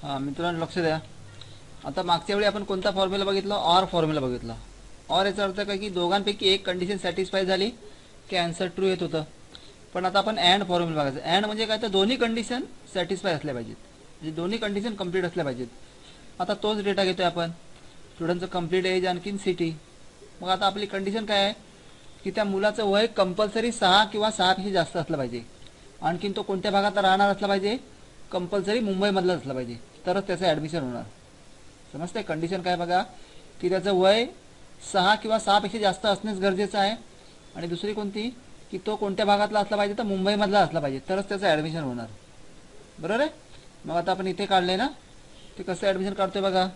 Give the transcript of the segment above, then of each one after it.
हां मित्रांनो लक्ष द्या. आता मागच्या वेळी आपण कोणता फॉर्म्युला बघितला? ऑर फॉर्म्युला बघितला. ऑर याचा अर्थ काय की दोघांपैकी एक कंडिशन सॅटिस्फाय झाली की आन्सर ट्रू येत होतं. पण आता आपण अँड फॉर्म्युला बघायचं. अँड म्हणजे काय तर दोन्ही कंडिशन सॅटिस्फाय असल्या पाहिजेत, म्हणजे दोन्ही कंडिशन कंप्लीट असल्या पाहिजेत. आता तोच डेटा घेतोय आपण, स्टुडंटचं कंप्लीट एज आणखीन सिटी. मग आता आपली कंडिशन काय आहे की त्या मुलाचं वय कंपल्सरी 6 किंवा 6पेक्षा जास्त असलं पाहिजे. आणखीन तो कोणत्या भागात राहणार असला पाहिजे? कंपल्सरी मुंबईमधलं असलं पाहिजे, तरच त्याचं ॲडमिशन होणार. समजतंय? कंडिशन काय बघा की त्याचं वय 6 किंवा 6पेक्षा जास्त असणेच गरजेचं आहे. आणि दुसरी कोणती की तो कोणत्या भागातला असला पाहिजे? तर मुंबईमधला असला पाहिजे, तरच त्याचं ॲडमिशन होणार. बरोबर आहे? मग आता आपण इथे काढले ना, ते कसं ॲडमिशन काढतोय बघा.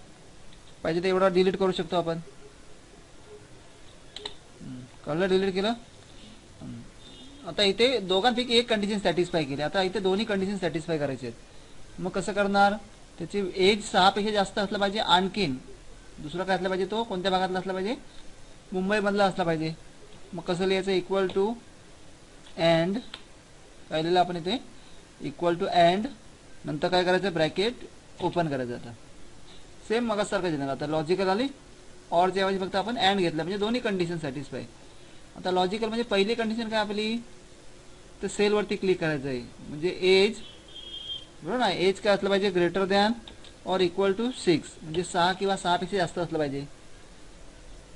पाहिजे ते एवढं डिलीट करू शकतो आपण. कळलं? डिलीट केलं. आता इथे दोघांपैकी एक कंडिशन सॅटिस्फाय केली. आता इथे दोन्ही कंडिशन सॅटिस्फाय करायचे आहेत. मग कसं करणार? त्याची एज 6पेक्षा जास्त असलं पाहिजे. आणखीन दुसरं काय असलं पाहिजे? तो कोणत्या भागातला असला पाहिजे? मुंबईमधला असला पाहिजे. मग कसं लिहायचं? इक्वल टू अँड, काय लिहिलं आपण इथे? इक्वल टू अँड, नंतर काय करायचं? ब्रॅकेट ओपन करायचं. आता सेम मगासारखं देणार. आता लॉजिकल आली. ऑरच्या ऐवजी फक्त आपण अँड घेतला, म्हणजे दोन्ही कंडिशन सॅटिस्फाय. आता लॉजिकल म्हणजे पहिली कंडिशन काय आपली? तर सेलवरती क्लिक करायचं आहे, म्हणजे एज, बरोबर ना? एज काय असलं पाहिजे? Greater than or equal to 6, म्हणजे 6 किंवा 6पेक्षा जास्त असलं पाहिजे.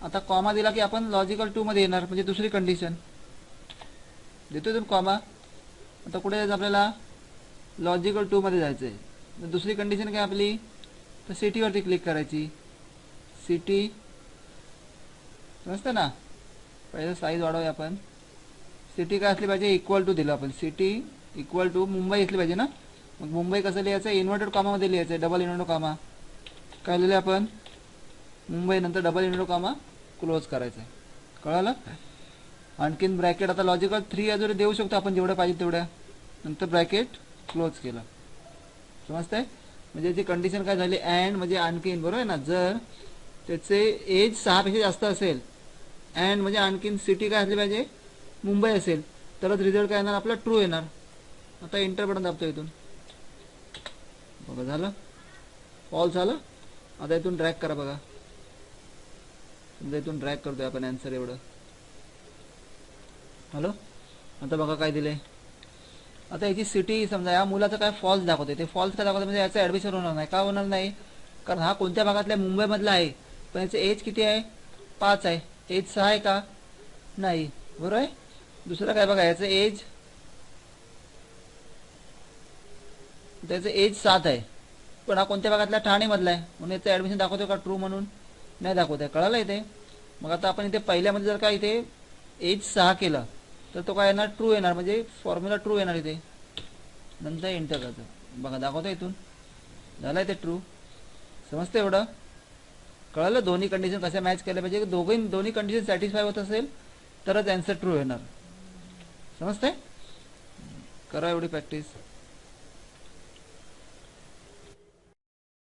आता कॉमा दिला की आपण लॉजिकल 2 मध्ये येणार, म्हणजे दुसरी कंडिशन देतोय तुम्ही कॉमा. आता कुठे जायचं आपल्याला? लॉजिकल 2 मध्ये जायचं आहे. दुसरी कंडिशन काय आपली? तर सिटीवरती क्लिक करायची. सिटी, समजतं ना? पहिलं साईज वाढवूया आपण. सिटी काय असली पाहिजे? इक्वल टू दिलं आपण. सिटी इक्वल टू मुंबई असली पाहिजे ना. मग मुंबई कसं लिहायचं? इन्व्हर्टेड कॉमामध्ये लिहायचं आहे, डबल इन्व्हर्टेड कॉमा. काय लिहिलं आपण? मुंबई, नंतर डबल इन्व्हर्टेड कॉमा क्लोज करायचं आहे. कळालं? आणखीन ब्रॅकेट, आता लॉजिकल 3 अजून देऊ शकतो आपण जेवढं पाहिजे तेवढ्या, नंतर ब्रॅकेट क्लोज केलं. समजतंय? म्हणजे याची कंडिशन काय झाली? अँड म्हणजे आणखीन, बरोबर आहे ना? जर त्याचे एज 6पेक्षा जास्त असेल, अँड म्हणजे आणखीन सिटी काय असली पाहिजे? मुंबई असेल, तरच रिझल्ट काय येणार आपला? ट्रू येणार. आता इंटर बटन दाबतो इथून, बघा झालं, फॉल्स झालं. आता इथून ड्रॅग करा बघा. समजा इथून ड्रॅग करतोय आपण आन्सर एवढं. हॅलो, आता बघा काय दिलंय. आता याची सिटी समजा या मुलाचं काय फॉल्स दाखवते. ते फॉल्स काय दाखवते? म्हणजे याचं ॲडमिशन होणार नाही. का होणार नाही? कारण हा कोणत्या भागातल्या? मुंबईमधला आहे. पण याचं एज किती आहे? 5 आहे. एज 6 आहे का? नाही. बरोबर आहे. दुसरं काय बघा, याचं एज, त्याचं एज 7 आहे, पण हा कोणत्या भागातला? ठाणेमधला आहे. म्हणून याचं ॲडमिशन दाखवतो का ट्रू म्हणून? नाही दाखवत आहे. कळालं इथे? मग आता आपण इथे पहिल्यामध्ये जर का इथे एज 6 केलं तर तो काय येणार? ट्रू येणार, म्हणजे फॉर्म्युला ट्रू येणार इथे. नंतर एंटर करायचं. बघा दाखवतो इथून, झालं आहे ते ट्रू. समजतं एवढं? कळालं? दोन्ही कंडिशन कशा मॅच केल्या पाहिजे? दोन्ही कंडिशन सॅटिस्फाय होत असेल तरच आन्सर ट्रू येणार. समजतंय? करा एवढी प्रॅक्टिस.